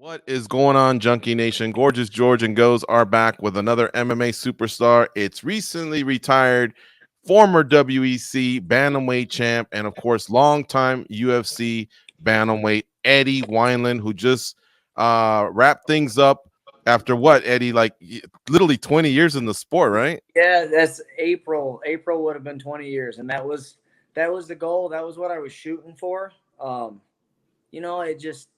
What is going on, Junkie Nation? Gorgeous George and Goes are back with another MMA superstar. It's recently retired former WEC bantamweight champ and, of course, longtime UFC bantamweight Eddie Wineland, who just wrapped things up after what, Eddie? Like literally 20 years in the sport, right? Yeah, that's April. April would have been 20 years, and that was the goal. That was what I was shooting for. It just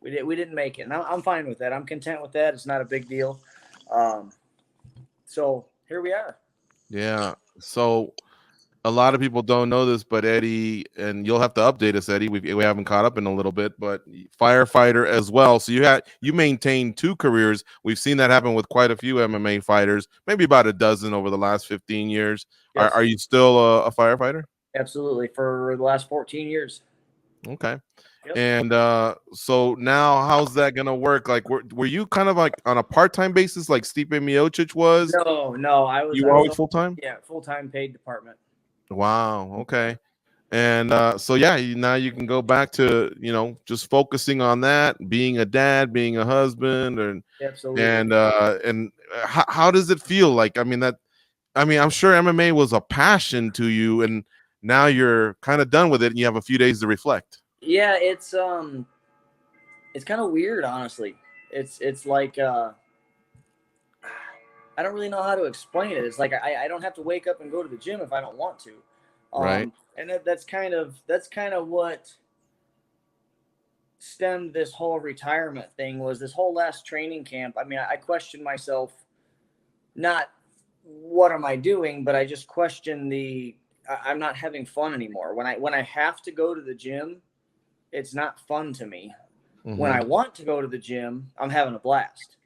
we didn't make it, and I'm fine with that. I'm content with that. It's not a big deal. Um, so here we are. Yeah. So a lot of people don't know this, but Eddie, and you'll have to update us, Eddie. We haven't caught up in a little bit, but firefighter as well. So you maintained two careers. We've seen that happen with quite a few MMA fighters, maybe about a dozen over the last 15 years. Yes, Are you still a firefighter? absolutely. For the last 14 years. Okay. Yep. And so now, how's that gonna work? Like, were you kind of like on a part-time basis, like Stipe Miocic was? No. I was You I were was always full-time? yeah, full-time paid department. Wow. Okay. And so yeah, now you can go back to just focusing on that, being a dad, being a husband, and Absolutely. how does it feel? Like, I'm sure MMA was a passion to you, and now you're kind of done with it, and you have a few days to reflect. Yeah, it's kind of weird, honestly. It's like I don't really know how to explain it. It's like I don't have to wake up and go to the gym if I don't want to. Right. And that's kind of what stemmed this whole retirement thing was this whole last training camp. I mean, I questioned myself, not what am I doing, but I just questioned I'm not having fun anymore. When I have to go to the gym, it's not fun to me. When I Hmm. want to go to the gym, I'm having a blast.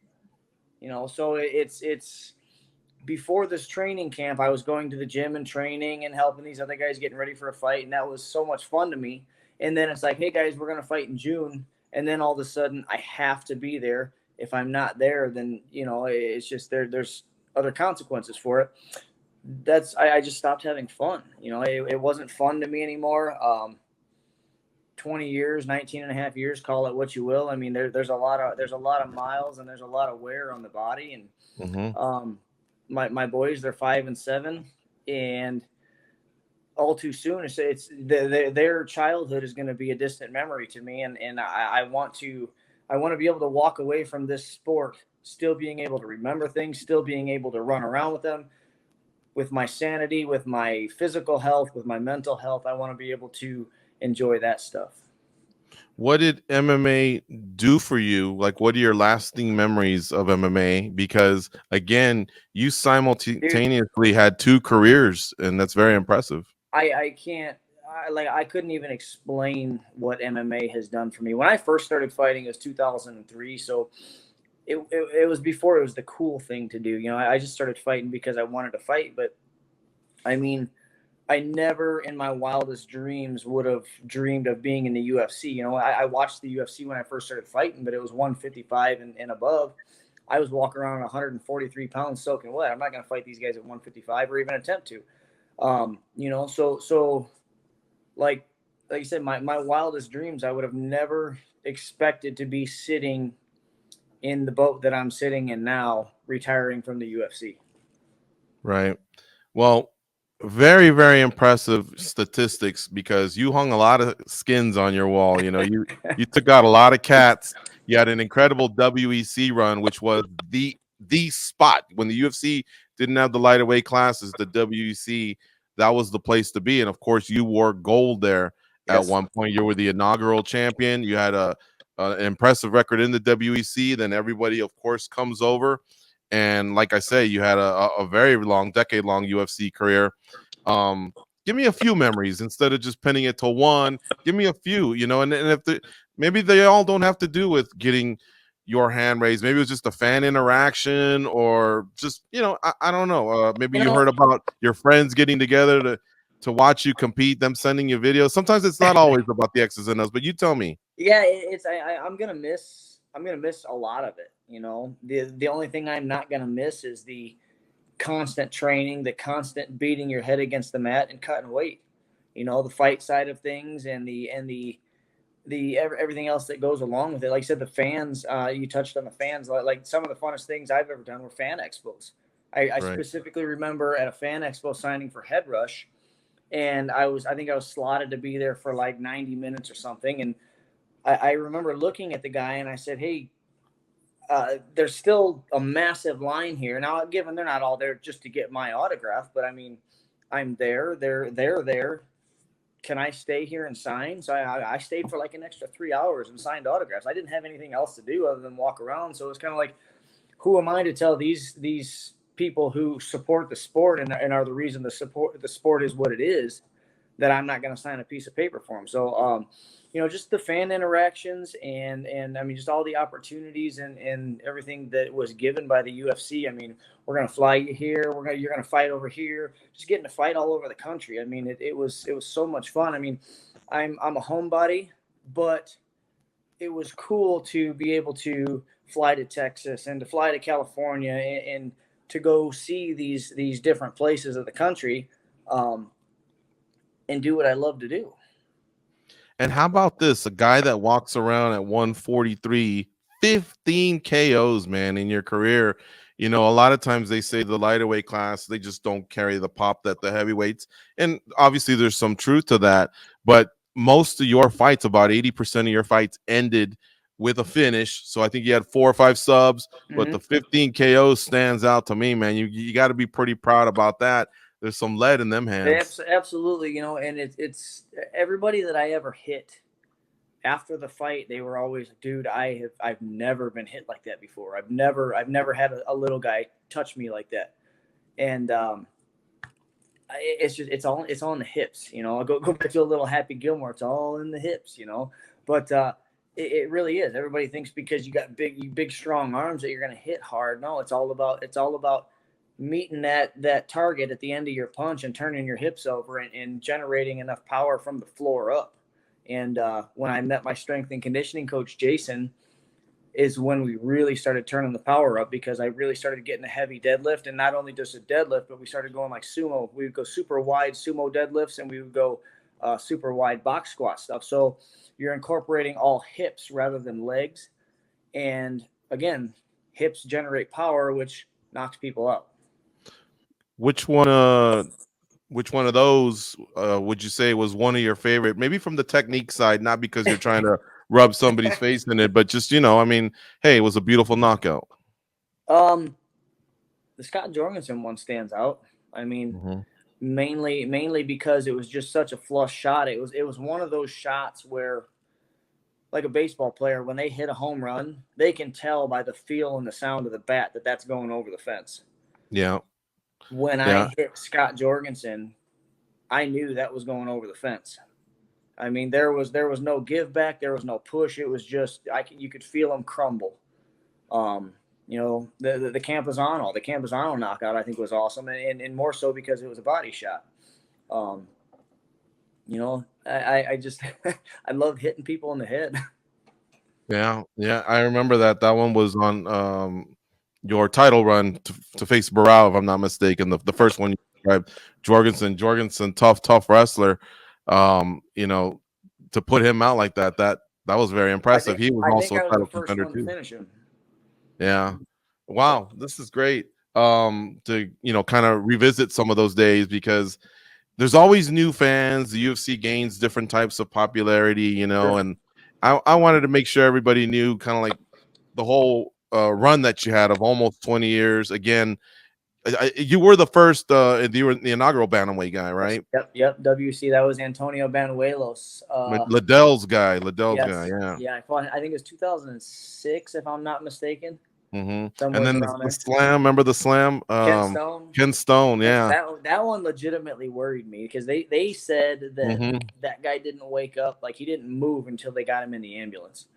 So it's before this training camp, I was going to the gym and training and helping these other guys getting ready for a fight, and that was so much fun to me. And then it's like, hey guys, we're gonna fight in June, and then all of a sudden I have to be there. If I'm not there, then it's just there's other consequences for it. I just stopped having fun. It wasn't fun to me anymore. 20 years, 19 and a half years, call it what you will. I mean, there's a lot of miles and there's a lot of wear on the body. And Hmm. my boys, they're 5 and 7, and all too soon their childhood is going to be a distant memory to me. And I want to be able to walk away from this sport still being able to remember things, still being able to run around with them, with my sanity, with my physical health, with my mental health. I want to be able to enjoy that stuff. What did MMA do for you? Like, what are your lasting memories of MMA? Because again, you Dude, simultaneously had two careers, and that's very impressive. I can't I couldn't even explain what MMA has done for me. When I first started fighting, it was 2003, so it was before it was the cool thing to do. I just started fighting because I wanted to fight, but I mean, I never in my wildest dreams would have dreamed of being in the UFC. I watched the UFC when I first started fighting, but it was 155 and above. I was walking around 143 pounds soaking wet. I'm not going to fight these guys at 155 or even attempt to. So like you said, my wildest dreams, I would have never expected to be sitting in the boat that I'm sitting in now, retiring from the UFC. Right. Well, very, very impressive statistics because you hung a lot of skins on your wall. You took out a lot of cats. You had an incredible WEC run, which was the spot when the UFC didn't have the lighter weight classes. The WEC, that was the place to be, and of course, you wore gold there at Yes. one point. You were the inaugural champion. You had an impressive record in the WEC. Then everybody, of course, comes over. And like I say, you had a very long, decade-long UFC career. Um, Give me a few memories instead of just pinning it to one. Give me a few, and if maybe they all don't have to do with getting your hand raised. Maybe it was just a fan interaction, or just I don't know. Maybe You you know, heard about your friends getting together to watch you compete, them sending you videos. Sometimes it's not always about the X's and O's, but you tell me. yeah, I'm gonna miss a lot of it. The only thing I'm not gonna miss is the constant training, the constant beating your head against the mat and cutting weight. The fight side of things and the everything else that goes along with it. Like I said, the fans, you touched on the fans. Like some of the funnest things I've ever done were fan expos. I Right. specifically remember at a fan expo signing for Head Rush, and I think I was slotted to be there for like 90 minutes or something. And I remember looking at the guy and I said, "Hey, there's still a massive line here." Now, given they're not all there just to get my autograph, but I mean, I'm there. They're there. Can I stay here and sign? So I stayed for like an extra 3 hours and signed autographs. I didn't have anything else to do other than walk around. So it's kind of like, who am I to tell these people who support the sport and are the reason the sport is what it is, that I'm not going to sign a piece of paper for them? So, just the fan interactions and I mean, just all the opportunities and everything that was given by the UFC. I mean, we're going to fly you here. You're going to fight over here. Just getting to fight all over the country. I mean, it was so much fun. I mean, I'm a homebody, but it was cool to be able to fly to Texas and to fly to California and to go see these different places of the country, and do what I love to do. And how about this? A guy that walks around at 143, 15 KOs, man, in your career. You know, a lot of times they say the lighter weight class, they just don't carry the pop that the heavyweights. And obviously there's some truth to that. But most of your fights, about 80% of your fights ended with a finish. So I think you had 4 or 5 subs, but the 15 KOs stands out to me, man. You got to be pretty proud about that. There's some lead in them hands. Absolutely, and it's everybody that I ever hit after the fight, they were always, dude, I've never been hit like that before. I've never had a little guy touch me like that. And it's all in the hips, I'll go back to a little Happy Gilmore. It's all in the hips, But it really is. Everybody thinks because you got big strong arms that you're going to hit hard. No, it's all about meeting that target at the end of your punch and turning your hips over and generating enough power from the floor up. And when I met my strength and conditioning coach, Jason, is when we really started turning the power up, because I really started getting a heavy deadlift. And not only just a deadlift, but we started going like sumo. We would go super wide sumo deadlifts, and we would go super wide box squat stuff. So you're incorporating all hips rather than legs. And again, hips generate power, which knocks people out. Which one of those would you say was one of your favorite? Maybe from the technique side, not because you're trying to rub somebody's face in it, but just, I mean, hey, it was a beautiful knockout. The Scott Jorgensen one stands out. I mean, mainly because it was just such a flush shot. It was one of those shots where, like a baseball player, when they hit a home run, they can tell by the feel and the sound of the bat that that's going over the fence. Yeah. When I hit Scott Jorgensen, I knew that was going over the fence. I mean, there was no give back, there was no push. It was just you could feel him crumble. The Campazano knockout, I think, was awesome, and more so because it was a body shot. I just I love hitting people in the head. Yeah, I remember that one was on your title run to face Barao, if I'm not mistaken. The first one you described, Jorgensen, tough wrestler. To put him out like that was very impressive. He was also a title contender too. Finish him. Yeah. Wow, this is great. To kind of revisit some of those days, because there's always new fans. The UFC gains different types of popularity, Sure. and I wanted to make sure everybody knew kind of like the whole run that you had of almost 20 years. Again, you were the first, you were the inaugural bantamweight guy, right? Yep. WC. That was Antonio Banuelos. Liddell's guy. Yeah. Yeah. I think it was 2006, if I'm not mistaken. And then the slam. Remember the slam? Ken Stone. Yeah. That one legitimately worried me, because they said that that guy didn't wake up, like he didn't move until they got him in the ambulance.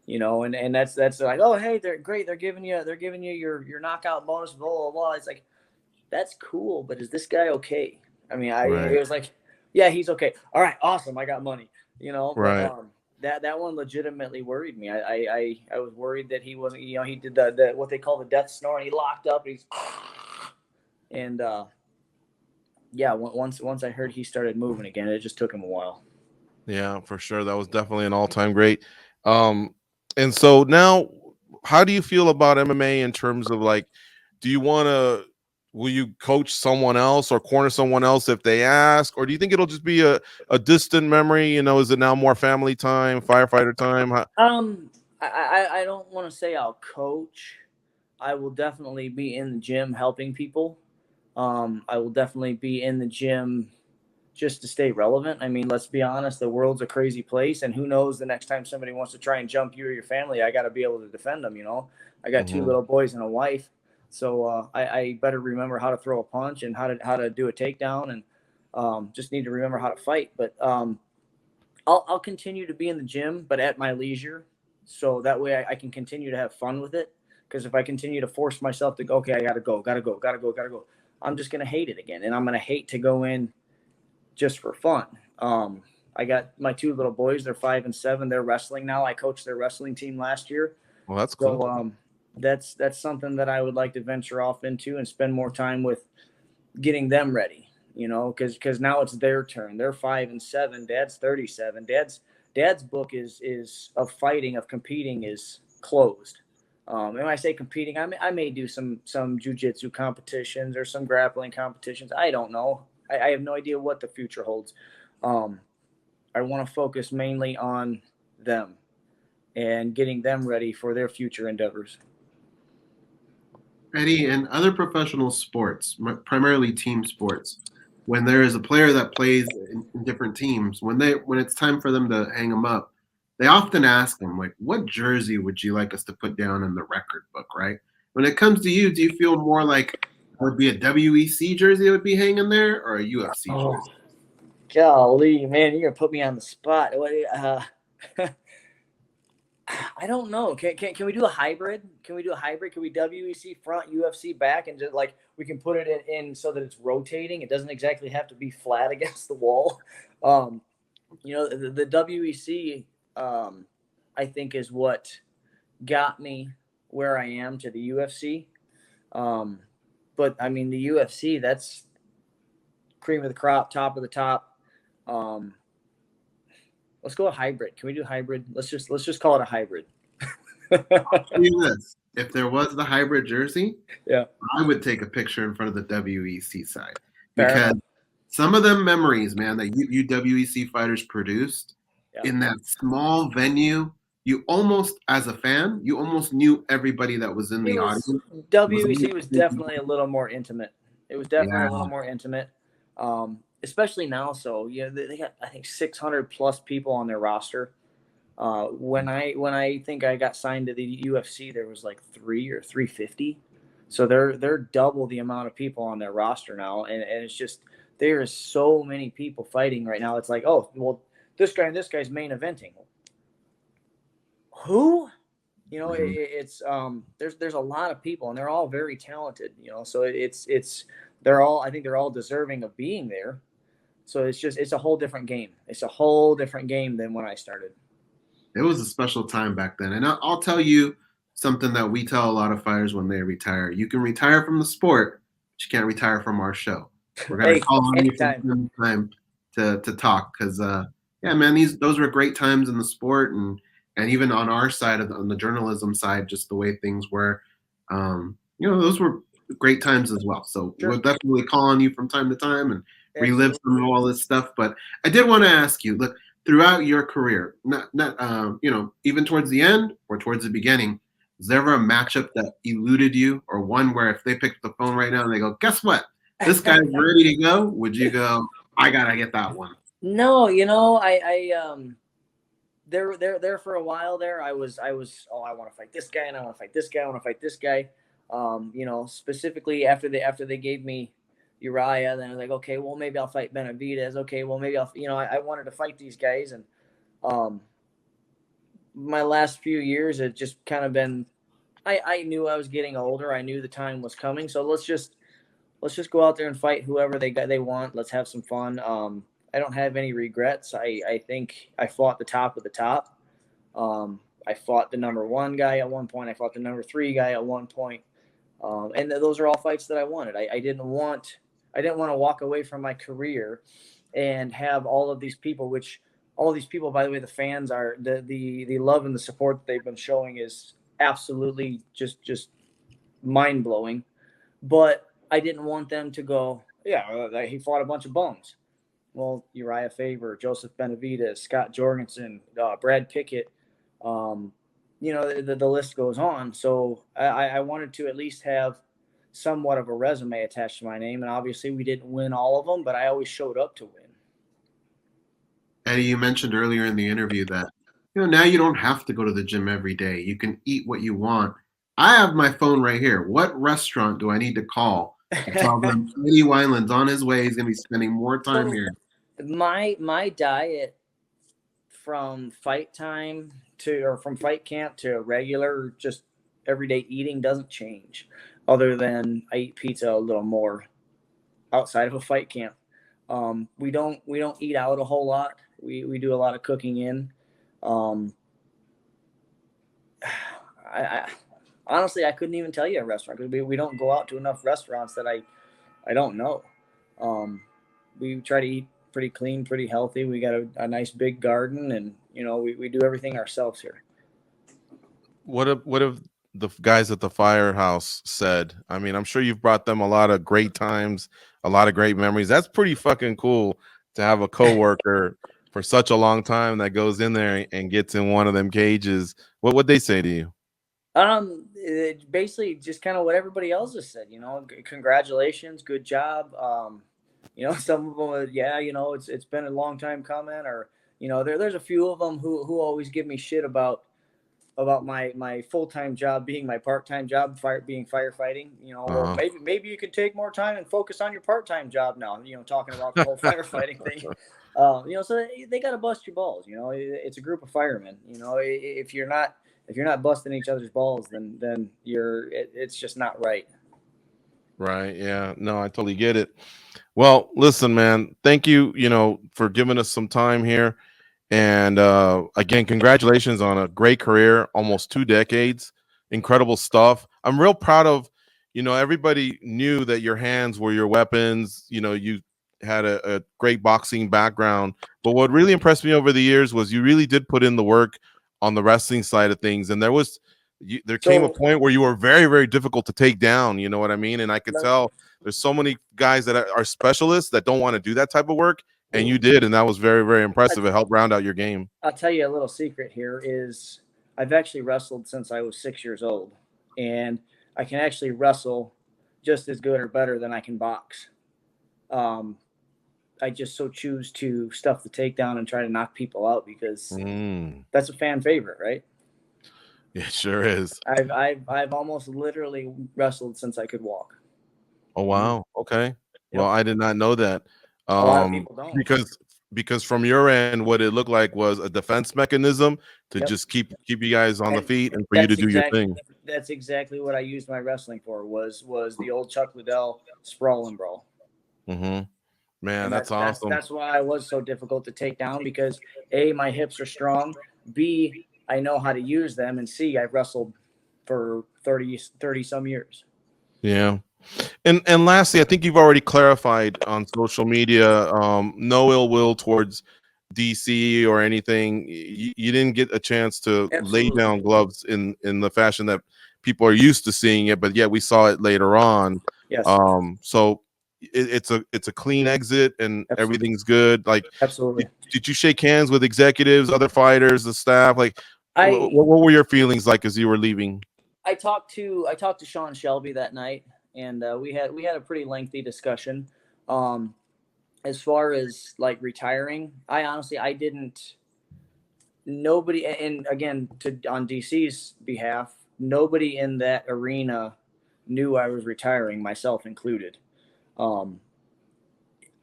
And that's like, oh, hey, they're great. They're giving you your knockout bonus, blah blah blah. It's like, that's cool, but is this guy okay? I mean, it was like, yeah, he's okay. All right, awesome. I got money. Right. But, that one legitimately worried me. I was worried that he wasn't. He did the what they call the death snore, and he locked up. And yeah, once I heard he started moving again, it just took him a while. Yeah, for sure. That was definitely an all-time great. Um, and so now, how do you feel about MMA in terms of like, do you want to, will you coach someone else or corner someone else if they ask, or do you think it'll just be a distant memory? You know, is it now more family time, firefighter time? I don't want to say I'll coach. I will definitely be in the gym helping people. I will definitely be in the gym just to stay relevant. I mean, let's be honest, the world's a crazy place, and who knows the next time somebody wants to try and jump you or your family, I got to be able to defend them. You know, I got two Mhm. little boys and a wife, so I better remember how to throw a punch and how to do a takedown, and just need to remember how to fight. But I'll continue to be in the gym, but at my leisure, so that way I can continue to have fun with it. Because if I continue to force myself to go, okay, I gotta go, gotta go, gotta go, gotta go, I'm just gonna hate it again, and I'm gonna hate to go in just for fun. I got my two little boys; they're 5 and 7. They're wrestling now. I coached their wrestling team last year, Well, that's so cool. that's something that I would like to venture off into and spend more time with getting them ready. You know, because now it's their turn. They're 5 and 7. Dad's 37. Dad's book is of fighting, of competing, is closed. And when I say competing, I may do some jujitsu competitions or some grappling competitions. I don't know. I have no idea what the future holds. Um, I want to focus mainly on them and getting them ready for their future endeavors. Eddie, in other professional sports, primarily team sports, when there is a player that plays in different teams, when it's time for them to hang them up, they often ask them like, "What jersey would you like us to put down in the record book?" Right? When it comes to you, do you feel more like it would be a WEC jersey that would be hanging there, or a UFC Oh, jersey? golly, man, you're gonna put me on the spot. I don't know. Can we do a hybrid? Can we do a hybrid? Can we WEC front, UFC back, and just like we can put it in so that it's rotating? It doesn't exactly have to be flat against the wall. Um, the WEC, I think, is what got me where I am to the UFC. Um, but I mean, the UFC, that's cream of the crop, top of the top. Um, let's go a hybrid. Can we do hybrid? Let's just call it a hybrid. I'll tell you this: if there was the hybrid jersey, Yeah, I would take a picture in front of the WEC side fair because enough. some of them memories, man, that you WEC fighters produced Yeah. in that small venue, you almost, as a fan, you almost knew everybody that was in It the was audience. WEC was definitely a little more intimate. It was definitely Yeah, a little more intimate, especially now. So yeah, they got I think 600 plus people on their roster. When I think I got signed to the UFC, there was like 350. So they're double the amount of people on their roster now, and it's just there is so many people fighting right now. It's like, oh well, this guy and this guy's main eventing. Who? mhm. It's there's a lot of people and they're all very talented. So it's they're all, I think they're all deserving of being there. So it's a whole different game. It's a whole different game than when I started. It was a special time back then. And I'll tell you something that we tell a lot of fighters when they retire. You can retire from the sport, but you can't retire from our show. We're gonna Hey, call on you from anytime. time to time to talk because yeah, man, those were great times in the sport and even on our side on the journalism side, just the way things were. Those were great times as well. So we'll Sure. definitely call on you from time to time and relive Absolutely. some of all this stuff. But I did want to ask you, look, throughout your career, not even towards the end or towards the beginning, is there ever a matchup that eluded you, or one where if they picked the phone right now and they go, guess what, this guy's ready to go, would you go, I gotta get that one? No, I there for a while there. I was oh, I want to fight this guy and I want to fight this guy. I want to fight this guy. Specifically after they gave me Uriah, then I was like, okay, well maybe I'll fight Benavidez. Okay, well maybe I wanted to fight these guys, and um, my last few years it just kind of been. I knew I was getting older. I knew the time was coming. So let's just go out there and fight whoever they want. Let's have some fun. I don't have any regrets. I think I fought the top of the top. I fought the number one guy at one point. I fought the number three guy at one point. And those are all fights that I wanted. I didn't want to walk away from my career and have all of these people, which all these people, by the way, the fans are the love and the support that they've been showing is absolutely just mind blowing. But I didn't want them to go, yeah, he fought a bunch of bums. Well, Uriah Faber, Joseph Benavidez, Scott Jorgensen, Brad Pickett, the list goes on. So I wanted to at least have somewhat of a resume attached to my name. And obviously we didn't win all of them, but I always showed up to win. Eddie, you mentioned earlier in the interview that now you don't have to go to the gym every day. You can eat what you want. I have my phone right here. What restaurant do I need to call to tell them Eddie Wineland's on his way? He's going to be spending more time here. My diet from fight camp to regular just everyday eating doesn't change, other than I eat pizza a little more outside of a fight camp. We don't eat out a whole lot. We do a lot of cooking in. I honestly, I couldn't even tell you a restaurant because we don't go out to enough restaurants that I don't know. We try to eat pretty clean, pretty healthy. We got a nice big garden, and we do everything ourselves here. What have the guys at the firehouse said? I mean, I'm sure you've brought them a lot of great times, a lot of great memories. That's pretty fucking cool to have a coworker for such a long time that goes in there and gets in one of them cages. What would they say to you? Basically just kind of what everybody else has said, congratulations, good job. Some of them, it's been a long time coming, or, there's a few of them who always give me shit about my full-time job being my part-time job, being firefighting. Well, maybe you could take more time and focus on your part-time job now, talking about the whole firefighting thing. So they got to bust your balls. It's a group of firemen. If you're not busting each other's balls, then it's just not right. Right. Yeah. No, I totally get it. Well, listen, man, thank you, for giving us some time here. And again, congratulations on a great career, almost 2 decades. Incredible stuff. I'm real proud of, everybody knew that your hands were your weapons. You had a great boxing background. But what really impressed me over the years was you really did put in the work on the wrestling side of things. And there came a point where you were very, very difficult to take down. You know what I mean? And I could tell there's so many guys that are specialists that don't want to do that type of work. And you did, and that was very, very impressive. It helped round out your game. I'll tell you a little secret here is I've actually wrestled since I was 6 years old, and I can actually wrestle just as good or better than I can box. I just so choose to stuff the takedown and try to knock people out because that's a fan favorite, right? It sure is. I've almost literally wrestled since I could walk. Oh wow. Okay. Yep. Well, I did not know that. A lot of people don't. Because from your end, what it looked like was a defense mechanism to just keep you guys on the feet and for you to do your thing. That's exactly what I used my wrestling for. Was the old Chuck Liddell sprawl and brawl. Mm-hmm. Man, that's awesome. That's why I was so difficult to take down, because A, my hips are strong. B, I know how to use them. And C, I've wrestled for 30 some years. Yeah. And lastly, I think you've already clarified on social media, no ill will towards DC or anything. You didn't get a chance to lay down gloves in the fashion that people are used to seeing it, but yet we saw it later on. Yes. So it's a clean exit and everything's good. Like, absolutely. Did you shake hands with executives, other fighters, the staff? Like, what were your feelings like as you were leaving? I talked to Sean Shelby that night, and we had a pretty lengthy discussion. As far as like retiring, I didn't. Nobody, and again, on DC's behalf, nobody in that arena knew I was retiring, myself included.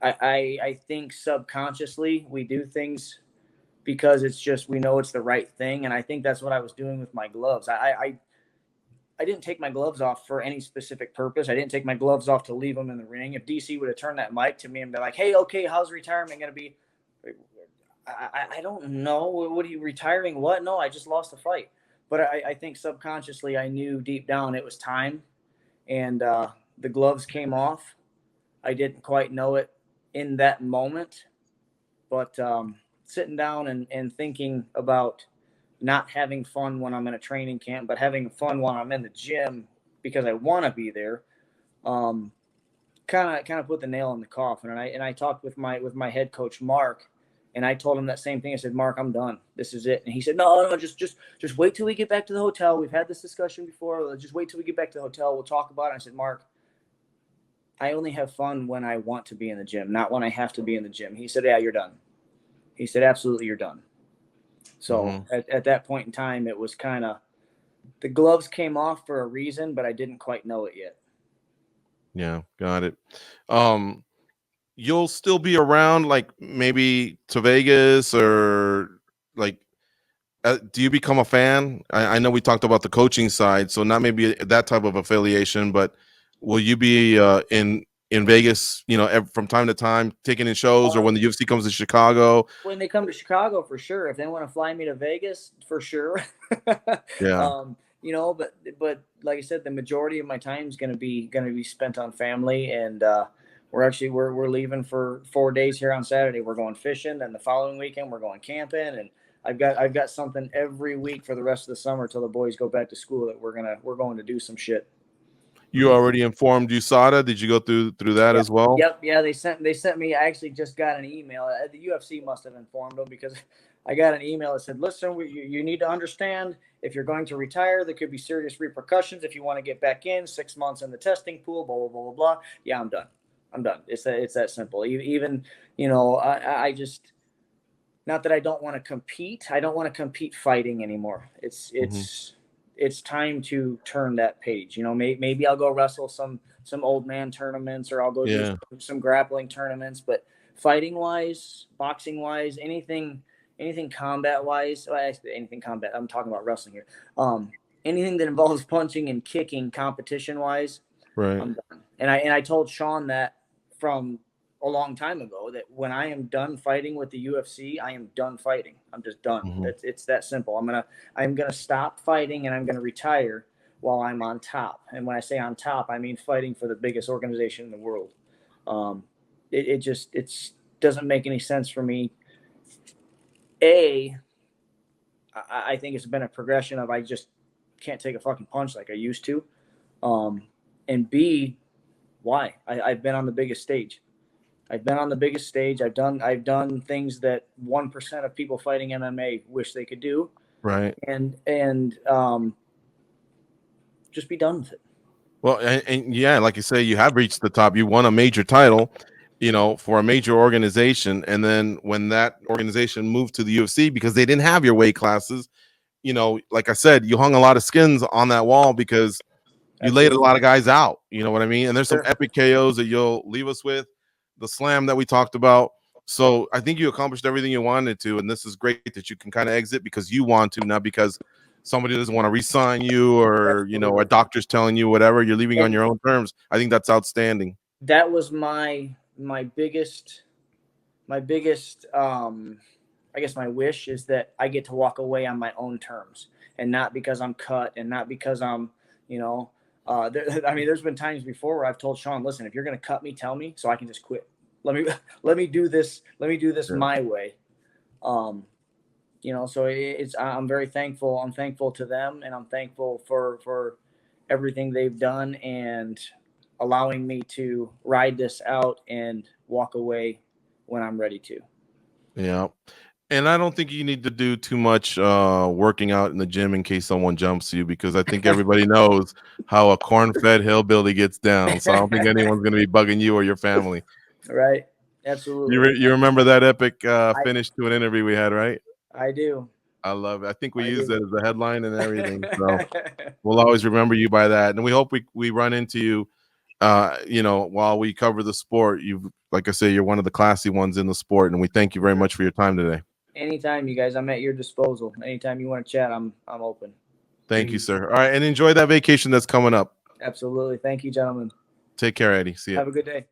I think subconsciously we do things because it's just, we know it's the right thing. And I think that's what I was doing with my gloves. I didn't take my gloves off for any specific purpose. I didn't take my gloves off to leave them in the ring. If DC would have turned that mic to me and been like, hey, okay, how's retirement going to be? I don't know. What are you retiring? What? No, I just lost a fight. But I think subconsciously I knew deep down it was time. And the gloves came off. I didn't quite know it in that moment. But sitting down and thinking about not having fun when I'm in a training camp, but having fun while I'm in the gym because I want to be there. Kind of put the nail in the coffin. And I talked with my head coach, Mark, and I told him that same thing. I said, Mark, I'm done. This is it. And he said, no, just wait till we get back to the hotel. We've had this discussion before. Just wait till we get back to the hotel. We'll talk about it. I said, Mark, I only have fun when I want to be in the gym, not when I have to be in the gym. He said, yeah, you're done. He said, absolutely, you're done. So at that point in time, it was kind of, the gloves came off for a reason, but I didn't quite know it yet. Yeah, got it. You'll still be around, like maybe to Vegas, or like, do you become a fan? I know we talked about the coaching side, so not maybe that type of affiliation, but will you be in Vegas, from time to time, taking in shows, or when the UFC comes to Chicago? When they come to Chicago, for sure. If they want to fly me to Vegas, for sure. Yeah. But like I said, the majority of my time is going to be spent on family, and we're leaving for 4 days here on Saturday. We're going fishing, and the following weekend we're going camping, and I've got something every week for the rest of the summer till the boys go back to school that we're going to do some shit. You already informed USADA? Did you go through that as well? Yep. Yeah, they sent me. I actually just got an email. The UFC must have informed them, because I got an email that said, "Listen, you need to understand, if you're going to retire, there could be serious repercussions if you want to get back in. 6 months in the testing pool. Blah blah blah blah blah." Yeah, I'm done. It's that simple. Even I just, not that I don't want to compete. I don't want to compete fighting anymore. It's time to turn that page. Maybe I'll go wrestle some old man tournaments, or I'll go do some grappling tournaments. But fighting wise, boxing wise, anything combat wise, anything combat. I'm talking about wrestling here. Anything that involves punching and kicking, competition wise, right? I'm done. And I told Sean that from a long time ago, that when I am done fighting with the UFC, I am done fighting. I'm just done. It's that simple. I'm gonna stop fighting, and I'm gonna retire while I'm on top. And when I say on top, I mean fighting for the biggest organization in the world. It doesn't make any sense for me. I think it's been a progression of, I just can't take a fucking punch like I used to. And B, why? I've been on the biggest stage. I've done things that 1% of people fighting MMA wish they could do. Right. And just be done with it. Well, and yeah, like you say, you have reached the top. You won a major title, for a major organization. And then when that organization moved to the UFC, because they didn't have your weight classes, like I said, you hung a lot of skins on that wall, because you laid a lot of guys out. You know what I mean? And there's some epic KOs that you'll leave us with. The slam that we talked about. So I think you accomplished everything you wanted to, and this is great that you can kind of exit because you want to, not because somebody doesn't want to re-sign you, or a doctor's telling you whatever. You're leaving on your own terms. I think that's outstanding. That was my biggest I guess my wish is that I get to walk away on my own terms, and not because I'm cut, and not because I'm there's been times before where I've told Sean, listen, if you're going to cut me, tell me, so I can just quit. Let me do this my way. So I'm very thankful. I'm thankful to them, and I'm thankful for everything they've done, and allowing me to ride this out and walk away when I'm ready to. Yeah. And I don't think you need to do too much working out in the gym in case someone jumps you, because I think everybody knows how a corn-fed hillbilly gets down. So I don't think anyone's going to be bugging you or your family. Right. Absolutely. You remember that epic finish to an interview we had, right? I do. I love it. I think we used it as a headline and everything. So we'll always remember you by that. And we hope we run into you, while we cover the sport. Like I say, you're one of the classy ones in the sport, and we thank you very much for your time today. Anytime, you guys, I'm at your disposal. Anytime you want to chat, I'm open. Thank you, sir. All right, and enjoy that vacation that's coming up. Absolutely. Thank you, gentlemen. Take care, Eddie. See you. Have a good day.